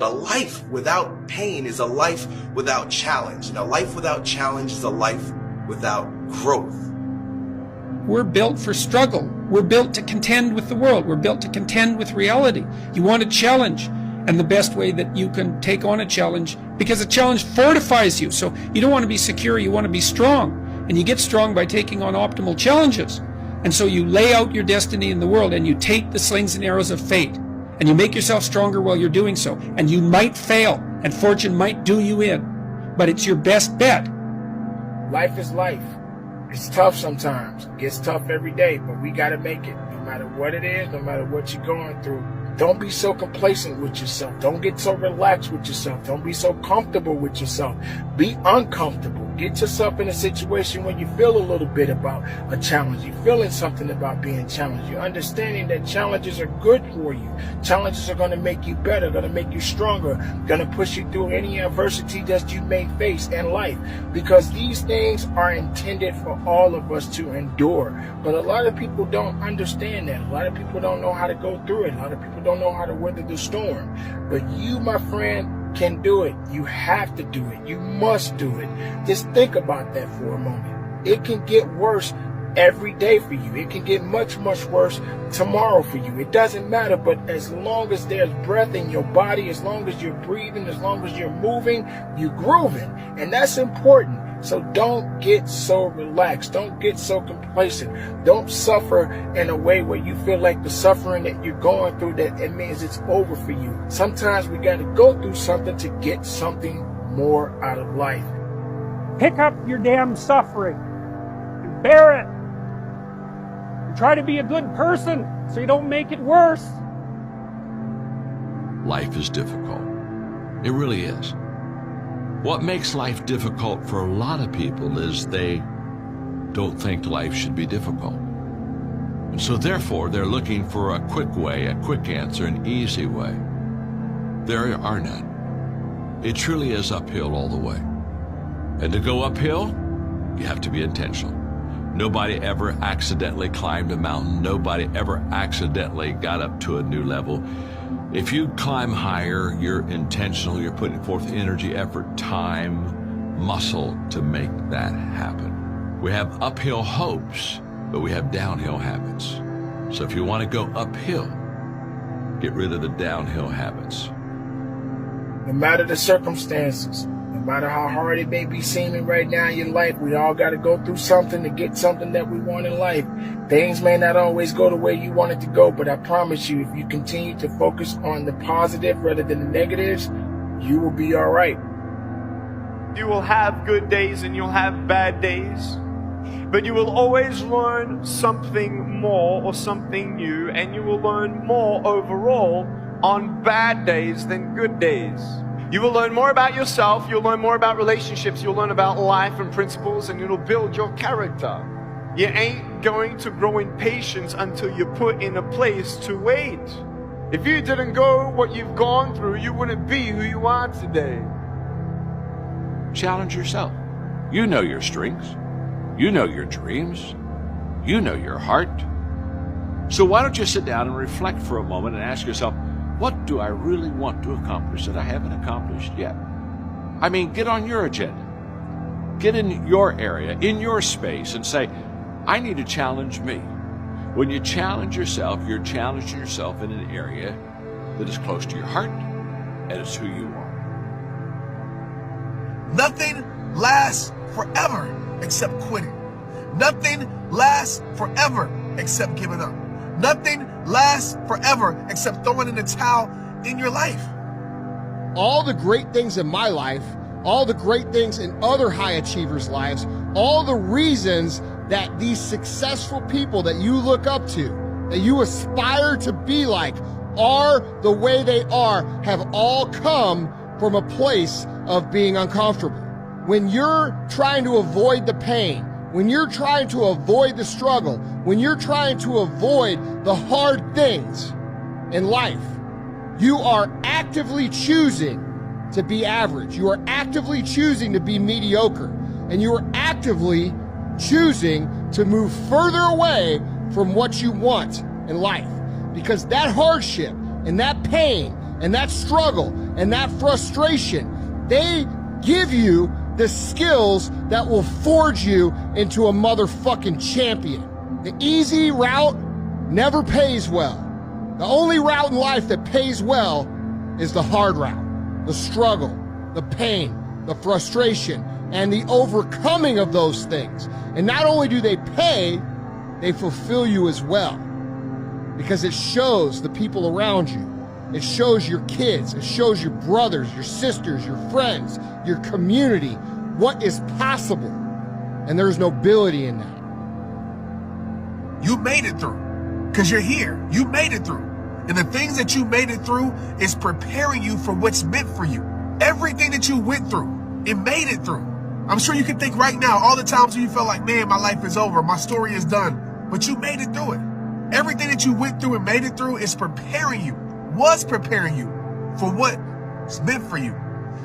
A life without pain is a life without challenge. And a life without challenge is a life without growth. We're built for struggle. We're built to contend with the world. We're built to contend with reality. You want a challenge. And the best way that you can take on a challenge, because a challenge fortifies you. So you don't want to be secure, you want to be strong. And you get strong by taking on optimal challenges. And so you lay out your destiny in the world and you take the slings and arrows of fate. And you make yourself stronger while you're doing so. And you might fail, and fortune might do you in. But it's your best bet. Life is life. It's tough sometimes. It gets tough every day, but we got to make it. No matter what it is, no matter what you're going through. Don't be so complacent with yourself. Don't get so relaxed with yourself. Don't be so comfortable with yourself. Be uncomfortable. Get yourself in a situation where you feel a little bit about a challenge. You're feeling something about being challenged. You're understanding that challenges are good for you. Challenges are going to make you better, going to make you stronger, going to push you through any adversity that you may face in life. Because these things are intended for all of us to endure. But a lot of people don't understand that. A lot of people don't know how to go through it. A lot of people don't know how to weather the storm. But you, my friend, can do it. You have to do it. You must do it. Just think about that for a moment. It can get worse every day for you. It can get much, much worse tomorrow for you. It doesn't matter, but as long as there's breath in your body, as long as you're breathing, as long as you're moving, you're grooving. And that's important. So don't get so relaxed. Don't get so complacent. Don't suffer in a way where you feel like the suffering that you're going through, that it means it's over for you. Sometimes we got to go through something to get something more out of life. Pick up your damn suffering and bear it. And try to be a good person so you don't make it worse. Life is difficult. It really is. What makes life difficult for a lot of people is they don't think life should be difficult. And so therefore, they're looking for a quick way, a quick answer, an easy way. There are none. It truly is uphill all the way. And to go uphill, you have to be intentional. Nobody ever accidentally climbed a mountain. Nobody ever accidentally got up to a new level. If you climb higher, you're intentional. You're putting forth energy, effort, time, muscle to make that happen. We have uphill hopes, but we have downhill habits. So if you want to go uphill, get rid of the downhill habits. No matter the circumstances, no matter how hard it may be seeming right now in your life, we all got to go through something to get something that we want in life. Things may not always go the way you want it to go, but I promise you, if you continue to focus on the positive rather than the negatives, you will be all right. You will have good days and you'll have bad days, but you will always learn something more or something new, and you will learn more overall on bad days than good days. You will learn more about yourself, you'll learn more about relationships, you'll learn about life and principles, and it'll build your character. You ain't going to grow in patience until you're put in a place to wait. If you didn't go what you've gone through, you wouldn't be who you are today. Challenge yourself. You know your strengths. You know your dreams. You know your heart. So why don't you sit down and reflect for a moment and ask yourself, what do I really want to accomplish that I haven't accomplished yet? I mean, get on your agenda. Get in your area, in your space, and say, I need to challenge me. When you challenge yourself, you're challenging yourself in an area that is close to your heart, and it's who you are. Nothing lasts forever except quitting. Nothing lasts forever except giving up. Nothing lasts forever except throwing in the towel in your life. All the great things in my life, all the great things in other high achievers' lives, all the reasons that these successful people that you look up to, that you aspire to be like, are the way they are, have all come from a place of being uncomfortable. When you're trying to avoid the pain, when you're trying to avoid the struggle, when you're trying to avoid the hard things in life, you are actively choosing to be average. You are actively choosing to be mediocre. And you are actively choosing to move further away from what you want in life. Because that hardship and that pain and that struggle and that frustration, they give you the skills that will forge you into a motherfucking champion. The easy route never pays well. The only route in life that pays well is the hard route, the struggle, the pain, the frustration, and the overcoming of those things. And not only do they pay, they fulfill you as well, because it shows the people around you. It shows your kids, it shows your brothers, your sisters, your friends, your community, what is possible. And there's nobility in that. You made it through because you're here. You made it through. And the things that you made it through is preparing you for what's meant for you. Everything that you went through, it made it through. I'm sure you can think right now, all the times when you felt like, man, my life is over, my story is done, but you made it through it. Everything that you went through and made it through is preparing you, was preparing you for what's meant for you.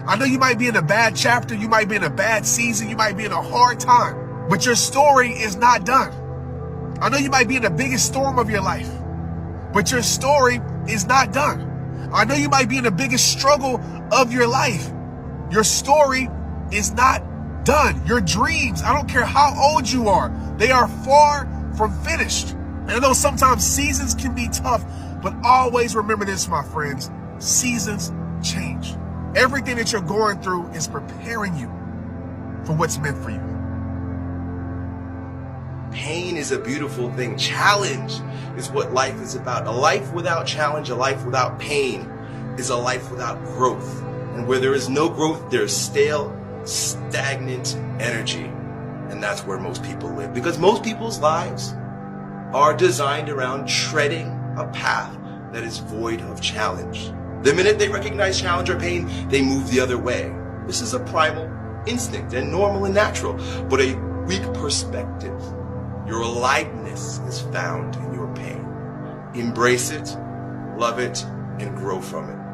I know you might be in a bad chapter, you might be in a bad season, you might be in a hard time, but your story is not done. I know you might be in the biggest storm of your life, but your story is not done. I know you might be in the biggest struggle of your life. Your story is not done. Your dreams, I don't care how old you are, they are far from finished. And I know sometimes seasons can be tough, but always remember this, my friends, seasons change. Everything that you're going through is preparing you for what's meant for you. Pain is a beautiful thing. Challenge is what life is about. A life without challenge, a life without pain is a life without growth. And where there is no growth, there is stale, stagnant energy. And that's where most people live. Because most people's lives are designed around treading a path that is void of challenge. The minute they recognize challenge or pain, they move the other way. This is a primal instinct and normal and natural, but a weak perspective. Your aliveness is found in your pain. Embrace it, love it, and grow from it.